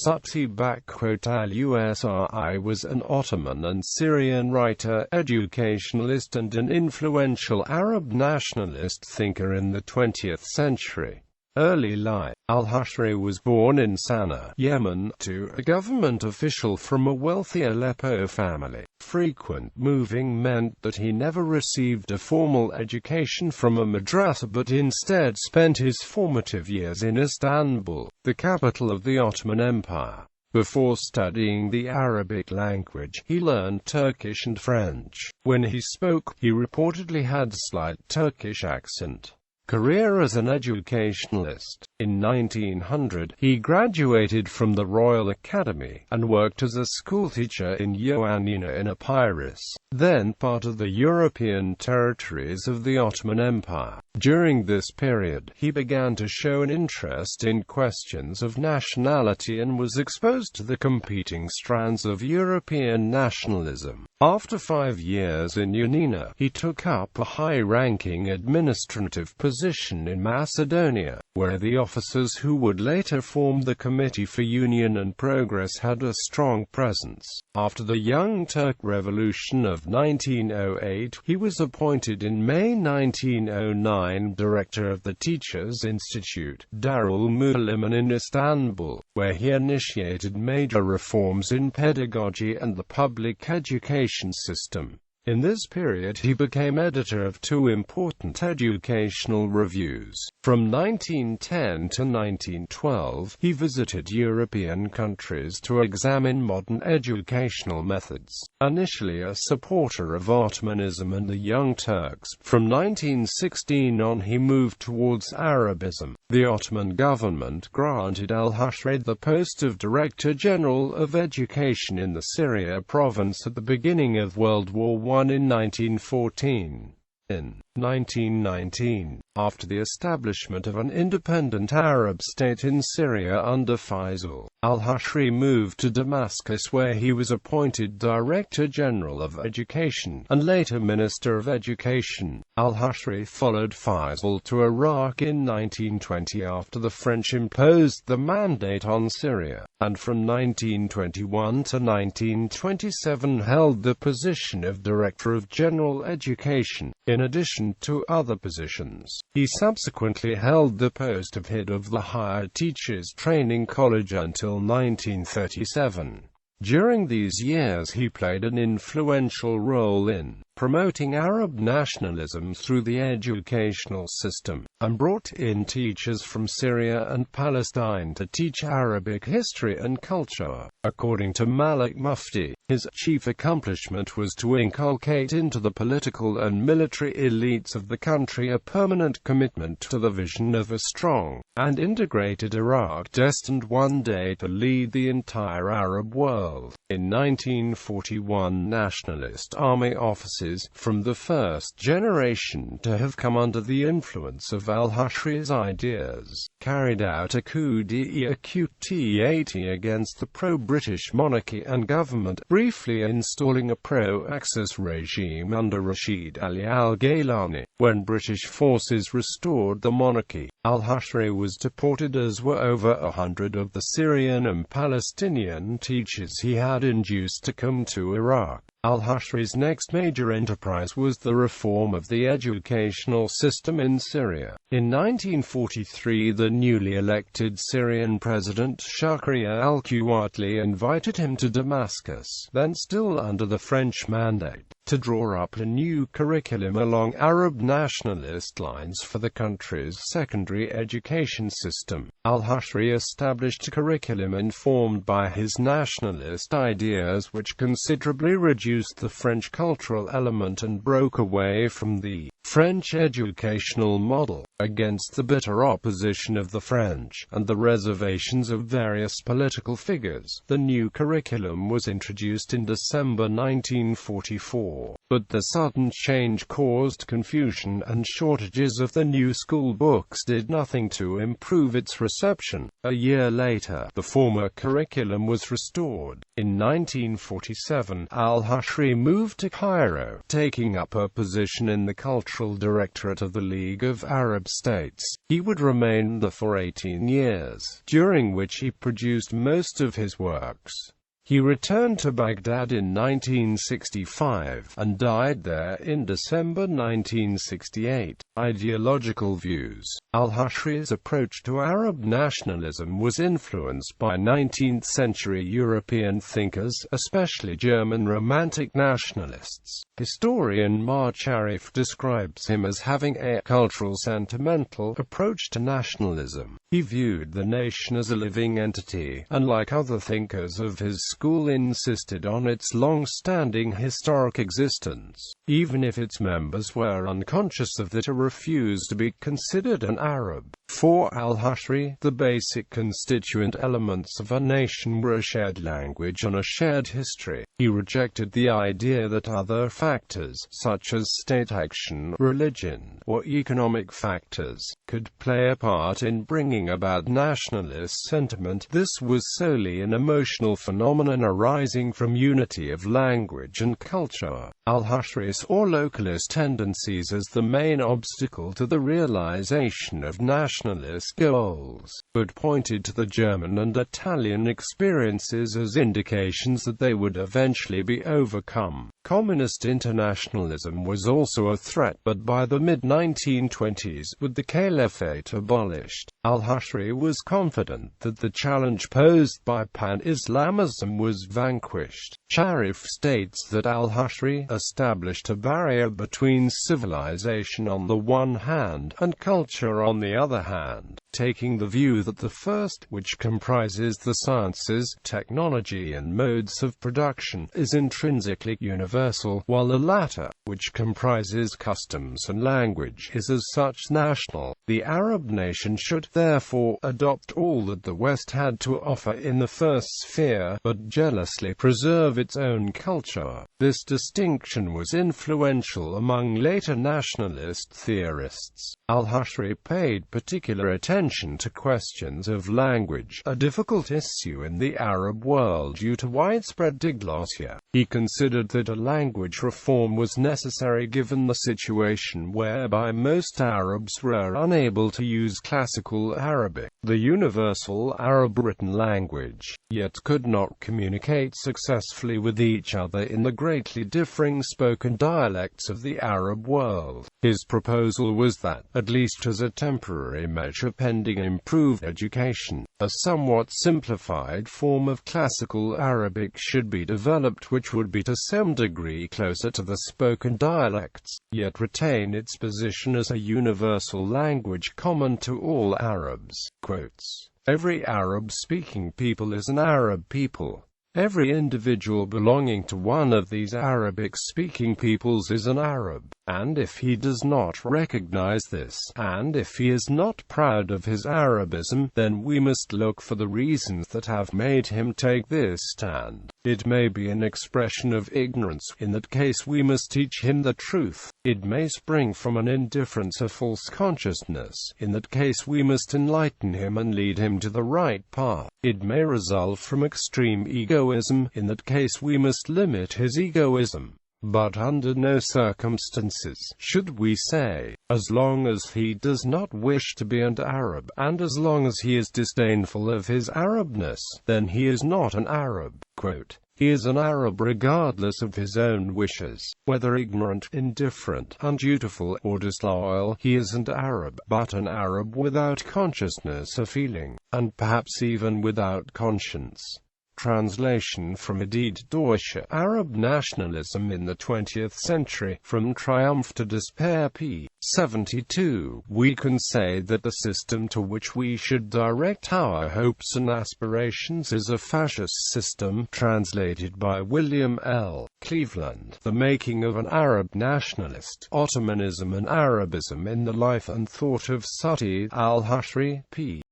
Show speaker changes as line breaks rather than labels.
Sati al-Husri was an Ottoman and Syrian writer, educationalist and an influential Arab nationalist thinker in the 20th century. Early life. Al-Husri was born in Sana'a, Yemen, to a government official from a wealthy Aleppo family. Frequent moving meant that he never received a formal education from a madrasa but instead spent his formative years in Istanbul, the capital of the Ottoman Empire. Before studying the Arabic language, he learned Turkish and French. When he spoke, he reportedly had a slight Turkish accent. Career as an educationalist. In 1900, he graduated from the Royal Academy, and worked as a schoolteacher in Ioannina in Epirus, then part of the European territories of the Ottoman Empire. During this period, he began to show an interest in questions of nationality and was exposed to the competing strands of European nationalism. After 5 years in Ioannina, he took up a high-ranking administrative position in Macedonia, where the officers who would later form the Committee for Union and Progress had a strong presence. After the Young Turk Revolution of 1908, he was appointed in May 1909 director of the Teachers' Institute, Darul Muallimin in Istanbul, where he initiated major reforms in pedagogy and the public education system. In this period he became editor of 2 important educational reviews. From 1910 to 1912, he visited European countries to examine modern educational methods. Initially a supporter of Ottomanism and the Young Turks, from 1916 on he moved towards Arabism. The Ottoman government granted al-Husri the post of Director General of Education in the Syria province at the beginning of World War I in 1914. In 1919, after the establishment of an independent Arab state in Syria under Faisal, al-Husri moved to Damascus where he was appointed Director General of Education, and later Minister of Education. Al-Husri followed Faisal to Iraq in 1920 after the French imposed the Mandate on Syria, and from 1921 to 1927 held the position of Director of General Education, in addition to other positions. He subsequently held the post of head of the Higher Teachers Training College until 1937. During these years he played an influential role in promoting Arab nationalism through the educational system, and brought in teachers from Syria and Palestine to teach Arabic history and culture. According to Malik Mufti, his chief accomplishment was to inculcate into the political and military elites of the country a permanent commitment to the vision of a strong and integrated Iraq destined one day to lead the entire Arab world. In 1941, nationalist army officers from the first generation to have come under the influence of al-Husri's ideas carried out a coup d'état against the pro-British monarchy and government, briefly installing a pro-Axis regime under Rashid Ali al-Gaylani. When British forces restored the monarchy, al-Husri was deported, as were over 100 of the Syrian and Palestinian teachers he had induced to come to Iraq. Al-Husri's next major enterprise was the reform of the educational system in Syria. In 1943, the newly elected Syrian president Shukriya al-Quwatli invited him to Damascus, then still under the French mandate, to draw up a new curriculum along Arab nationalist lines for the country's secondary education system. Al-Husri established a curriculum informed by his nationalist ideas which considerably reduced the French cultural element and broke away from the French educational model, against the bitter opposition of the French, and the reservations of various political figures. The new curriculum was introduced in December 1944. war, but the sudden change caused confusion, and shortages of the new school books did nothing to improve its reception. A year later, the former curriculum was restored. In 1947, al-Husri moved to Cairo, taking up a position in the Cultural Directorate of the League of Arab States. He would remain there for 18 years, during which he produced most of his works. He returned to Baghdad in 1965, and died there in December 1968. Ideological views. Al-Husri's approach to Arab nationalism was influenced by 19th-century European thinkers, especially German Romantic nationalists. Historian Mark Sharif describes him as having a cultural sentimental approach to nationalism. He viewed the nation as a living entity, and like other thinkers of his school insisted on its long-standing historic existence, even if its members were unconscious of that or refused to be considered an Arab. For al-Husri, the basic constituent elements of a nation were a shared language and a shared history. He rejected the idea that other factors, such as state action, religion, or economic factors, could play a part in bringing about nationalist sentiment. This was solely an emotional phenomenon arising from unity of language and culture. Al-Husri saw localist tendencies as the main obstacle to the realization of nationalist goals, but pointed to the German and Italian experiences as indications that they would eventually be overcome. Communist internationalism was also a threat, but by the mid-1920s, with the caliphate abolished, al-Husri was confident that the challenge posed by pan-Islamism was vanquished. Sharif states that al-Husri established a barrier between civilization on the one hand, and culture on the other hand, taking the view that the first, which comprises the sciences, technology and modes of production, is intrinsically universal, while the latter, which comprises customs and language, is as such national. The Arab nation should therefore adopt all that the West had to offer in the first sphere, but jealously preserve its own culture. This distinction was influential among later nationalist theorists. Al-Husri paid particular attention to questions of language, a difficult issue in the Arab world due to widespread diglossia. He considered that a language reform was necessary given the situation whereby most Arabs were unable to use classical Arabic, the universal Arab written language, yet could not communicate successfully with each other in the greatly differing spoken dialects of the Arab world. His proposal was that, at least as a temporary measure pending improved education, a somewhat simplified form of classical Arabic should be developed which would be to some degree closer to the spoken dialects, yet retain its position as a universal language common to all Arabs. Quotes, "Every Arab-speaking people is an Arab people. Every individual belonging to one of these Arabic-speaking peoples is an Arab, and if he does not recognize this, and if he is not proud of his Arabism, then we must look for the reasons that have made him take this stand. It may be an expression of ignorance. In that case we must teach him the truth. It may spring from an indifference or false consciousness. In that case we must enlighten him and lead him to the right path. It may result from extreme egoism. In that case we must limit his egoism. But under no circumstances, should we say, as long as he does not wish to be an Arab, and as long as he is disdainful of his Arabness, then he is not an Arab." Quote, "He is an Arab regardless of his own wishes. Whether ignorant, indifferent, undutiful, or disloyal, he isn't Arab, but an Arab without consciousness or feeling, and perhaps even without conscience." Translation from Edith Deutsche, Arab Nationalism in the 20th Century, From Triumph to Despair, p. 72. We can say that the system to which we should direct our hopes and aspirations is a fascist system. Translated by William L. Cleveland. The Making of an Arab Nationalist, Ottomanism and Arabism in the Life and Thought of Sati, al-Husri, p.